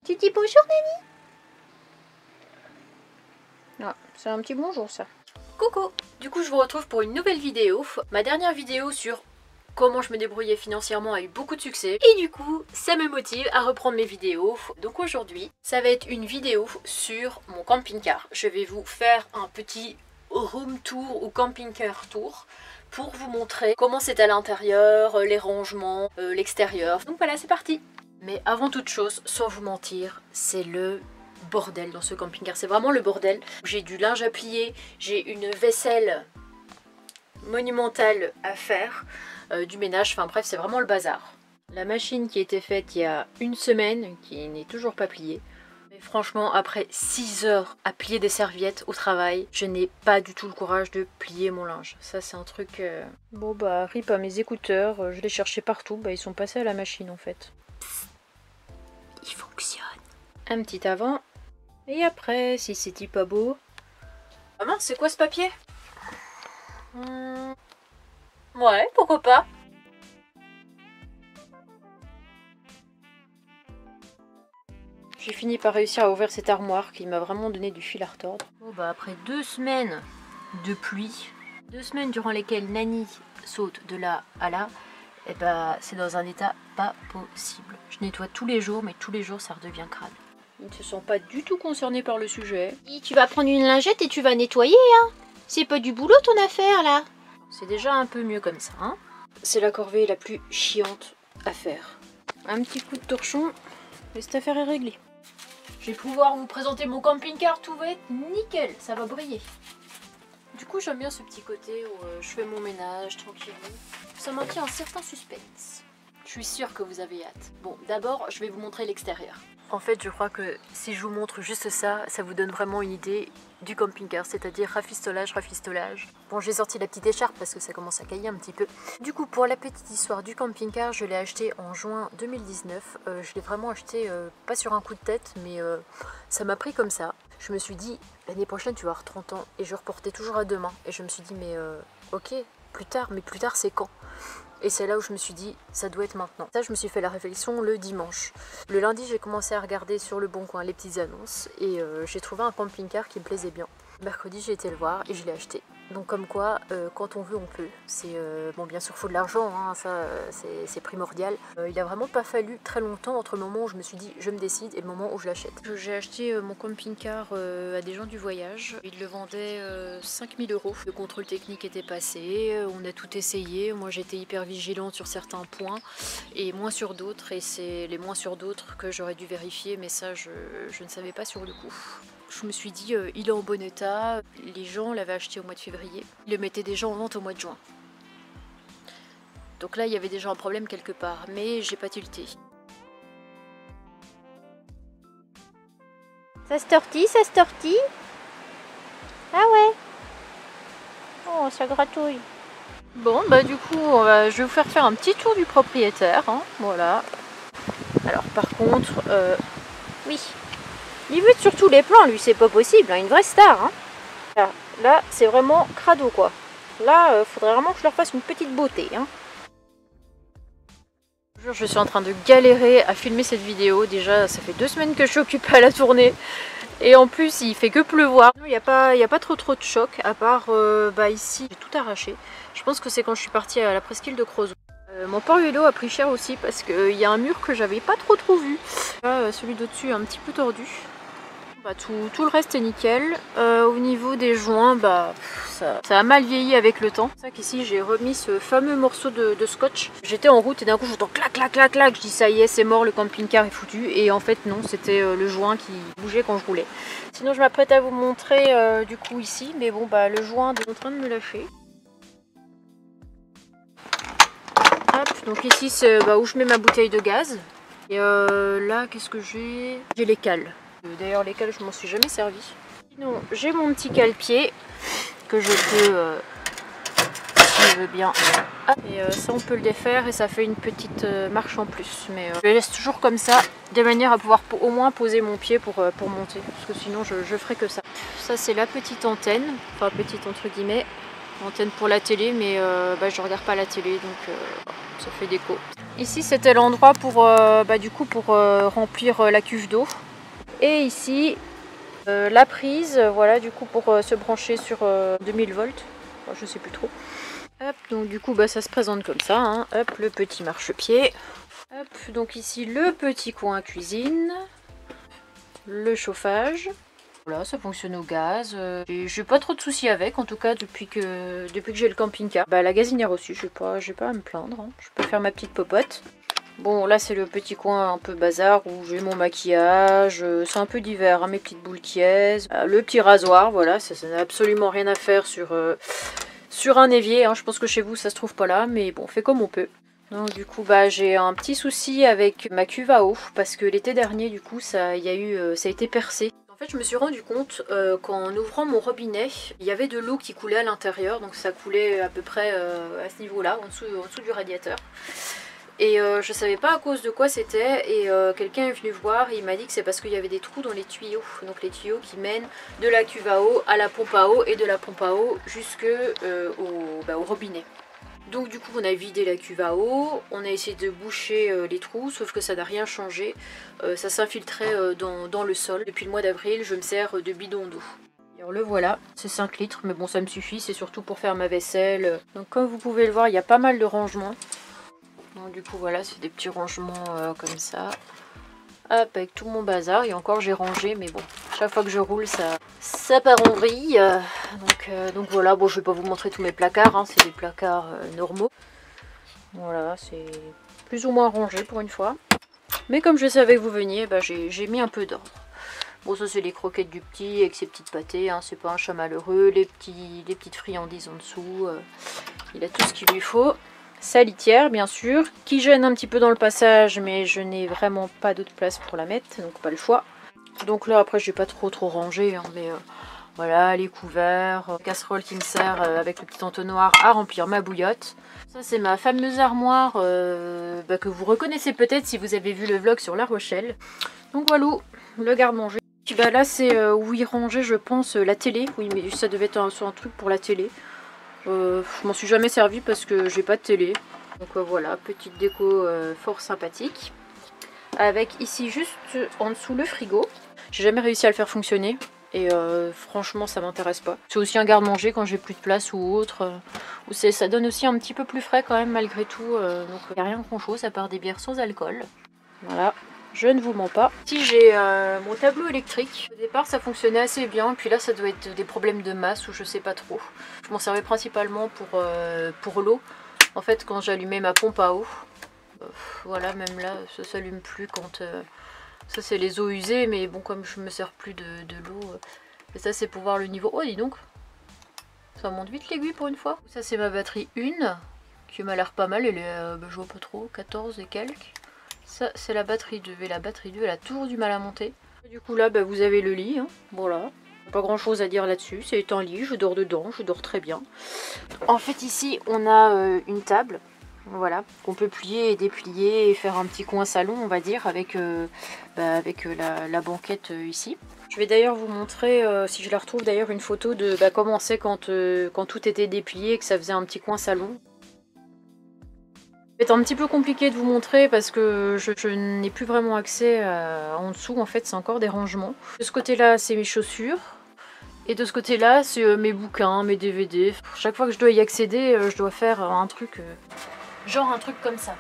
Tu dis bonjour Nani? Ah, c'est un petit bonjour ça. Coucou. Du coup je vous retrouve pour une nouvelle vidéo. Ma dernière vidéo sur comment je me débrouillais financièrement a eu beaucoup de succès. Et du coup ça me motive à reprendre mes vidéos. Donc aujourd'hui ça va être une vidéo sur mon camping-car. Je vais vous faire un petit room tour ou camping-car tour pour vous montrer comment c'est à l'intérieur, les rangements, l'extérieur. Donc voilà, c'est parti. Mais avant toute chose, sans vous mentir, c'est le bordel dans ce camping-car. C'est vraiment le bordel. J'ai du linge à plier, j'ai une vaisselle monumentale à faire, du ménage, enfin bref, c'est vraiment le bazar. La machine qui a été faite il y a une semaine, qui n'est toujours pas pliée. Mais franchement, après 6 heures à plier des serviettes au travail, je n'ai pas du tout le courage de plier mon linge. Ça, c'est un truc... Bon bah, rip à mes écouteurs, je les cherchais partout, bah ils sont passés à la machine en fait. Il fonctionne. Un petit avant et après, si c'était pas beau. Ah mince, c'est quoi ce papier? Ouais, pourquoi pas. J'ai fini par réussir à ouvrir cette armoire qui m'a vraiment donné du fil à retordre. Bon bah après 2 semaines de pluie, 2 semaines durant lesquelles Nani saute de là à là, et bah c'est dans un état pas possible. Je nettoie tous les jours, mais tous les jours ça redevient crade. Ils ne se sont pas du tout concernés par le sujet. Tu vas prendre une lingette et tu vas nettoyer, hein. C'est pas du boulot ton affaire, là. C'est déjà un peu mieux comme ça, hein. C'est la corvée la plus chiante à faire. Un petit coup de torchon et cette affaire est réglée. Je vais pouvoir vous présenter mon camping-car, tout va être nickel, ça va briller. Du coup, j'aime bien ce petit côté où je fais mon ménage tranquillement. Ça maintient un certain suspense. Je suis sûre que vous avez hâte. Bon, d'abord, je vais vous montrer l'extérieur. En fait, je crois que si je vous montre juste ça, ça vous donne vraiment une idée du camping-car, c'est-à-dire rafistolage, rafistolage. Bon, j'ai sorti la petite écharpe parce que ça commence à cailler un petit peu. Du coup, pour la petite histoire du camping-car, je l'ai acheté en juin 2019. Je l'ai vraiment acheté, pas sur un coup de tête, mais ça m'a pris comme ça. Je me suis dit, l'année prochaine, tu vas avoir 30 ans. Et je reportais toujours à demain. Et je me suis dit, mais ok, plus tard, mais plus tard, c'est quand ? Et c'est là où je me suis dit, ça doit être maintenant. Ça, je me suis fait la réflexion le dimanche. Le lundi, j'ai commencé à regarder sur le Bon Coin les petites annonces et j'ai trouvé un camping-car qui me plaisait bien. Mercredi, j'ai été le voir et je l'ai acheté. Donc comme quoi, quand on veut, on peut. C'est bon, bien sûr, il faut de l'argent, hein, ça c'est primordial. Il a vraiment pas fallu très longtemps entre le moment où je me suis dit, je me décide, et le moment où je l'achète. J'ai acheté mon camping-car à des gens du voyage. Ils le vendaient 5 000 €. Le contrôle technique était passé, on a tout essayé. Moi, j'étais hyper vigilante sur certains points et moins sur d'autres. Et c'est les moins sur d'autres que j'aurais dû vérifier, mais ça, je ne savais pas sur le coup. Je me suis dit, il est en bon état, les gens l'avaient acheté au mois de février, ils le mettaient déjà en vente au mois de juin. Donc là, il y avait déjà un problème quelque part, mais j'ai pas tilté. Ça se tortille, ça se tortille. Ah ouais. Oh, ça gratouille. Bon, bah du coup, je vais vous faire un petit tour du propriétaire, hein, voilà. Alors par contre, oui. Il veut sur tous les plans, lui, c'est pas possible, hein, une vraie star. Hein. Là c'est vraiment crado, quoi. Là, faudrait vraiment que je leur fasse une petite beauté. Hein. Je suis en train de galérer à filmer cette vidéo. Déjà, ça fait 2 semaines que je suis occupée à la tournée. Et en plus, il fait que pleuvoir. Il n'y a pas trop de choc, à part bah ici, j'ai tout arraché. Je pense que c'est quand je suis partie à la presqu'île de Crozon. Mon port-vélo a pris cher aussi parce qu'il y a un mur que j'avais pas trop vu. Là, celui d'au-dessus est un petit peu tordu. Bah, tout le reste est nickel. Au niveau des joints, bah, ça a mal vieilli avec le temps. C'est ça qu'ici j'ai remis ce fameux morceau de scotch. J'étais en route et d'un coup j'entends clac clac clac clac. Je dis ça y est, c'est mort, le camping-car est foutu. Et en fait non, c'était le joint qui bougeait quand je roulais. Sinon je m'apprête à vous montrer du coup ici. Mais bon bah le joint est en train de me lâcher. Hop, donc ici c'est où je mets ma bouteille de gaz. Et là qu'est-ce que j'ai? J'ai les cales. D'ailleurs lesquels je m'en suis jamais servi. Sinon j'ai mon petit cale-pied que je peux si je veux bien. Et ça on peut le défaire et ça fait une petite marche en plus. Mais je le laisse toujours comme ça, de manière à pouvoir au moins poser mon pied pour monter. Parce que sinon je ferai que ça. Ça c'est la petite antenne, enfin petite entre guillemets. Antenne pour la télé, mais je regarde pas la télé, donc ça fait déco. Ici c'était l'endroit pour, du coup, pour remplir la cuve d'eau. Et ici la prise, voilà, du coup pour se brancher sur 2000 volts. Enfin, je sais plus trop. Hop, donc du coup ça se présente comme ça, hein. Hop, le petit marchepied. Hop, donc ici le petit coin cuisine. Le chauffage. Voilà, ça fonctionne au gaz. Et j'ai pas trop de soucis avec, en tout cas depuis que j'ai le camping-car. La gazinière aussi, j'ai pas à me plaindre, hein. Je peux faire ma petite popote. Bon, là c'est le petit coin un peu bazar où j'ai mon maquillage. C'est un peu d'hiver, hein, mes petites boules qui aisent. Le petit rasoir, voilà, ça n'a absolument rien à faire sur un évier. Hein. Je pense que chez vous ça se trouve pas là, mais bon, on fait comme on peut. Donc du coup j'ai un petit souci avec ma cuve à eau parce que l'été dernier du coup ça a été percé. En fait je me suis rendu compte qu'en ouvrant mon robinet il y avait de l'eau qui coulait à l'intérieur, donc ça coulait à peu près à ce niveau là, en dessous du radiateur. Et je savais pas à cause de quoi c'était, et quelqu'un est venu voir et il m'a dit que c'est parce qu'il y avait des trous dans les tuyaux. Donc les tuyaux qui mènent de la cuve à eau à la pompe à eau et de la pompe à eau jusque au robinet. Donc du coup on a vidé la cuve à eau, on a essayé de boucher les trous, sauf que ça n'a rien changé. Ça s'infiltrait dans le sol. Depuis le mois d'avril, je me sers de bidon d'eau. Alors le voilà, c'est 5 litres, mais bon ça me suffit, c'est surtout pour faire ma vaisselle. Donc comme vous pouvez le voir, il y a pas mal de rangements. Donc du coup voilà, c'est des petits rangements comme ça. Hop, avec tout mon bazar, et encore j'ai rangé, mais bon, chaque fois que je roule ça part en vrille. Donc voilà, bon je vais pas vous montrer tous mes placards, hein, c'est des placards normaux. Voilà, c'est plus ou moins rangé pour une fois. Mais comme je savais que vous veniez, j'ai mis un peu d'ordre. Bon, ça c'est les croquettes du petit avec ses petites pâtées, hein, c'est pas un chat malheureux, les petites friandises en dessous, il a tout ce qu'il lui faut. Sa litière bien sûr, qui gêne un petit peu dans le passage, mais je n'ai vraiment pas d'autre place pour la mettre, donc pas le choix. Donc là après j'ai pas trop rangé, hein, mais voilà, les couverts, casserole qui me sert avec le petit entonnoir à remplir ma bouillotte. Ça c'est ma fameuse armoire que vous reconnaissez peut-être si vous avez vu le vlog sur La Rochelle. Donc voilà, le garde-manger. Là c'est où il rangeait je pense la télé, oui mais ça devait être un truc pour la télé. Je m'en suis jamais servi parce que j'ai pas de télé. Donc voilà, petite déco fort sympathique. Avec ici juste en dessous le frigo. J'ai jamais réussi à le faire fonctionner. Et franchement ça m'intéresse pas. C'est aussi un garde-manger quand j'ai plus de place ou autre. Ça donne aussi un petit peu plus frais quand même malgré tout. Donc il n'y a rien de grand chose à part des bières sans alcool. Voilà. Je ne vous mens pas. Ici j'ai mon tableau électrique. Au départ ça fonctionnait assez bien, puis là ça doit être des problèmes de masse ou je sais pas trop. Je m'en servais principalement pour l'eau. En fait quand j'allumais ma pompe à eau, voilà, même là ça s'allume plus quand... ça c'est les eaux usées, mais bon comme je me sers plus de l'eau. Et ça c'est pour voir le niveau. Oh dis donc, ça monte vite l'aiguille pour une fois. Ça c'est ma batterie 1, qui m'a l'air pas mal, elle est, je vois pas trop, 14 et quelques. Ça c'est la batterie 2, et la batterie 2 elle a toujours du mal à monter. Du coup là vous avez le lit, hein. Voilà. Pas grand chose à dire là-dessus, c'est un lit, je dors dedans, je dors très bien. En fait ici on a une table, voilà, qu'on peut plier et déplier et faire un petit coin salon on va dire avec, la banquette ici. Je vais d'ailleurs vous montrer, si je la retrouve d'ailleurs, une photo de comment c'est quand tout était déplié et que ça faisait un petit coin salon. C'est un petit peu compliqué de vous montrer parce que je n'ai plus vraiment accès en dessous, en fait c'est encore des rangements. De ce côté là c'est mes chaussures et de ce côté là c'est mes bouquins, mes DVD. Chaque fois que je dois y accéder je dois faire un truc, genre un truc comme ça.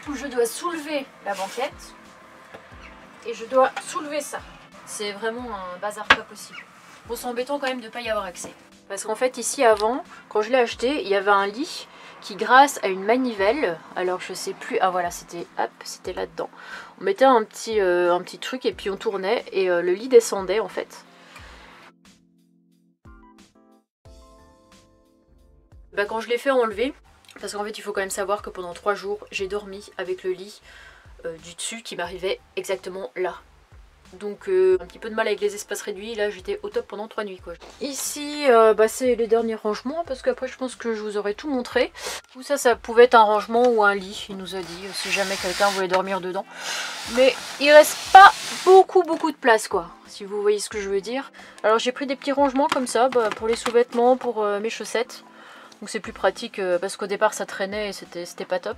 Où je dois soulever la banquette et je dois soulever ça. C'est vraiment un bazar pas possible. Bon c'est embêtant quand même de ne pas y avoir accès. Parce qu'en fait ici avant, quand je l'ai acheté, il y avait un lit qui grâce à une manivelle, alors je sais plus, ah voilà c'était là-dedans. On mettait un petit truc et puis on tournait et le lit descendait en fait. Quand je l'ai fait enlever, parce qu'en fait il faut quand même savoir que pendant 3 jours j'ai dormi avec le lit du dessus qui m'arrivait exactement là. Donc un petit peu de mal avec les espaces réduits, là j'étais au top pendant 3 nuits quoi. Ici c'est les derniers rangements parce qu'après je pense que je vous aurais tout montré. Tout ça, ça pouvait être un rangement ou un lit, il nous a dit, si jamais quelqu'un voulait dormir dedans. Mais il reste pas beaucoup de place quoi, si vous voyez ce que je veux dire. Alors j'ai pris des petits rangements comme ça pour les sous-vêtements, pour mes chaussettes. Donc c'est plus pratique parce qu'au départ ça traînait et c'était pas top.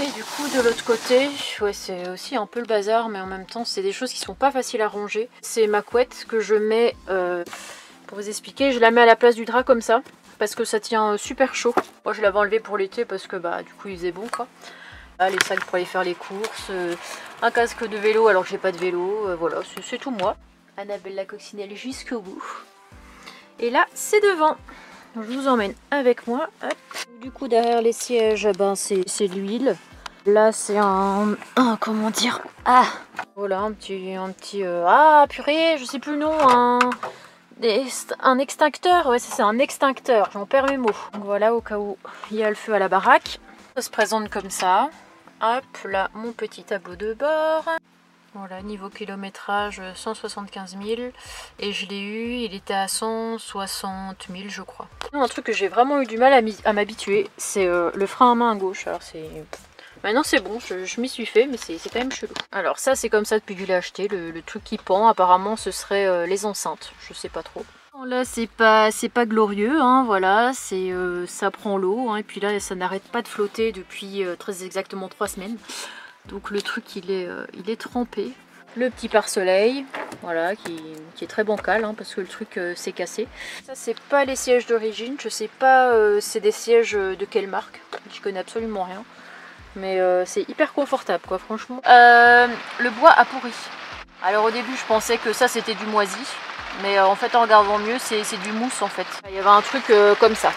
Et du coup de l'autre côté, ouais c'est aussi un peu le bazar, mais en même temps c'est des choses qui sont pas faciles à ranger. C'est ma couette que je mets, pour vous expliquer, je la mets à la place du drap comme ça, parce que ça tient super chaud. Moi je l'avais enlevé pour l'été parce que du coup il faisait bon quoi. Là, les sacs pour aller faire les courses, un casque de vélo alors que j'ai pas de vélo, voilà c'est tout moi. Annabelle la coccinelle jusqu'au bout. Et là c'est devant. Je vous emmène avec moi. Hop. Du coup derrière les sièges, c'est de l'huile. Là c'est comment dire, voilà un petit purée, je sais plus le nom, un extincteur, ouais c'est un extincteur, j'en perds mes mots. Donc voilà, au cas où il y a le feu à la baraque. Ça se présente comme ça. Hop, là mon petit tableau de bord. Voilà, niveau kilométrage 175 000 et je l'ai eu, il était à 160 000 je crois. Un truc que j'ai vraiment eu du mal à m'habituer, c'est le frein à main à gauche. Alors c'est... Maintenant c'est bon, je m'y suis fait, mais c'est quand même chelou. Alors ça c'est comme ça depuis que je l'ai acheté, le truc qui pend, apparemment ce serait les enceintes, je sais pas trop. Là c'est pas glorieux, hein, voilà, ça prend l'eau, hein, et puis là ça n'arrête pas de flotter depuis très exactement 3 semaines. Donc le truc il est trempé. Le petit pare-soleil, voilà, qui est très bancal hein, parce que le truc s'est cassé. Ça c'est pas les sièges d'origine, je sais pas c'est des sièges de quelle marque, je connais absolument rien. Mais c'est hyper confortable quoi franchement. Le bois a pourri. Alors au début je pensais que ça c'était du moisi. Mais en fait en regardant mieux c'est du mousse en fait. Il y avait un truc comme ça.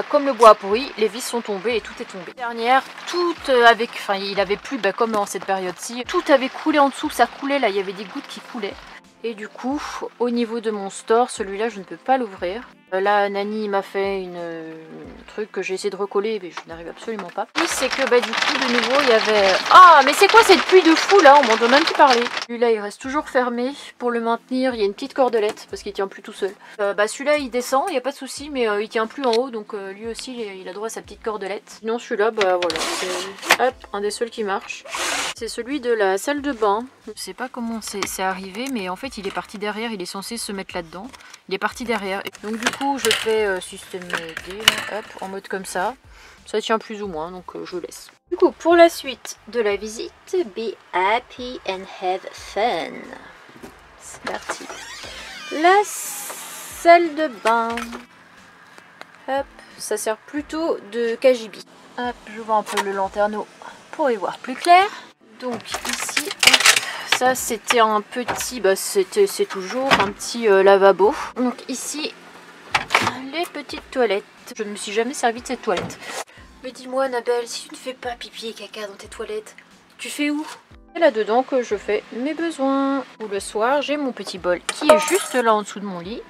Comme le bois a pourri, les vis sont tombées et tout est tombé. Dernière, tout il avait plu comme en cette période-ci. Tout avait coulé en dessous, ça coulait là, il y avait des gouttes qui coulaient. Et du coup, au niveau de mon store, celui-là je ne peux pas l'ouvrir. Là, Nani m'a fait une truc que j'ai essayé de recoller, mais je n'arrive absolument pas. Et c'est que du coup, de nouveau, il y avait... Ah, mais c'est quoi cette pluie de fou là? On m'en a même plus parlé. Celui-là, il reste toujours fermé. Pour le maintenir, il y a une petite cordelette, parce qu'il tient plus tout seul. Celui-là, il descend, il n'y a pas de souci, mais il tient plus en haut, donc lui aussi, il a droit à sa petite cordelette. Sinon, celui-là, voilà, c'est un des seuls qui marche. C'est celui de la salle de bain. Je sais pas comment c'est arrivé, mais en fait, il est parti derrière, il est censé se mettre là-dedans. Il est parti derrière. Donc du coup, je fais système D, hop, en mode comme ça. Ça tient plus ou moins, donc je laisse. Du coup, pour la suite de la visite, be happy and have fun. C'est parti. La salle de bain. Hop, ça sert plutôt de KGB. Hop, je vois un peu le lanterneau pour y voir plus clair. Donc ici, hop, ça c'était un petit, c'est toujours un petit lavabo. Donc ici, les petites toilettes. Je ne me suis jamais servi de cette toilette. Mais dis-moi Annabelle, si tu ne fais pas pipi et caca dans tes toilettes, tu fais où? C'est là-dedans que je fais mes besoins. Ou le soir, j'ai mon petit bol qui est juste là en dessous de mon lit.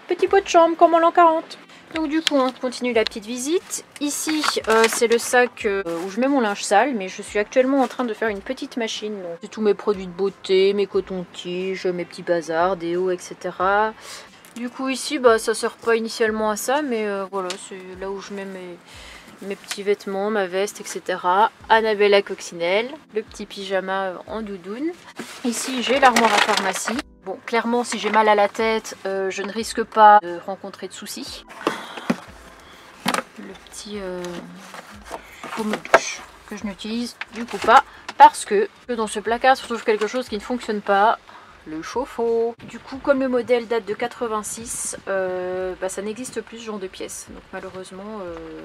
Petit pot de chambre comme en l'an 40. Donc du coup, on continue la petite visite. Ici, c'est le sac où je mets mon linge sale, mais je suis actuellement en train de faire une petite machine. C'est tous mes produits de beauté, mes cotons-tiges, mes petits bazars, déos, etc. Du coup ici, ça sert pas initialement à ça, mais voilà, c'est là où je mets mes petits vêtements, ma veste, etc. Annabelle la coccinelle, le petit pyjama en doudoune. Ici, j'ai l'armoire à pharmacie. Bon, clairement, si j'ai mal à la tête, je ne risque pas de rencontrer de soucis. Le petit pommeau de douche que je n'utilise du coup pas parce que dans ce placard se trouve quelque chose qui ne fonctionne pas. Le chauffe-eau. Du coup, comme le modèle date de 86, ça n'existe plus ce genre de pièces. Donc malheureusement,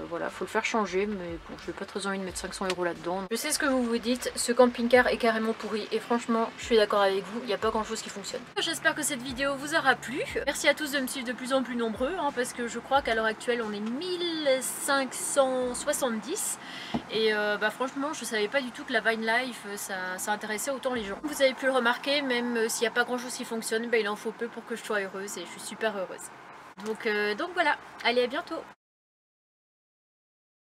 voilà, faut le faire changer. Mais bon, je n'ai pas très envie de mettre 500 € là-dedans. Je sais ce que vous vous dites, ce camping-car est carrément pourri. Et franchement, je suis d'accord avec vous, il n'y a pas grand-chose qui fonctionne. J'espère que cette vidéo vous aura plu. Merci à tous de me suivre de plus en plus nombreux, hein, parce que je crois qu'à l'heure actuelle, on est 1570. Et franchement, je savais pas du tout que la Vine Life, ça intéressait autant les gens. Vous avez pu le remarquer, même s'il n'y a pas grand chose qui fonctionne, il en faut peu pour que je sois heureuse et je suis super heureuse. Donc voilà, allez à bientôt.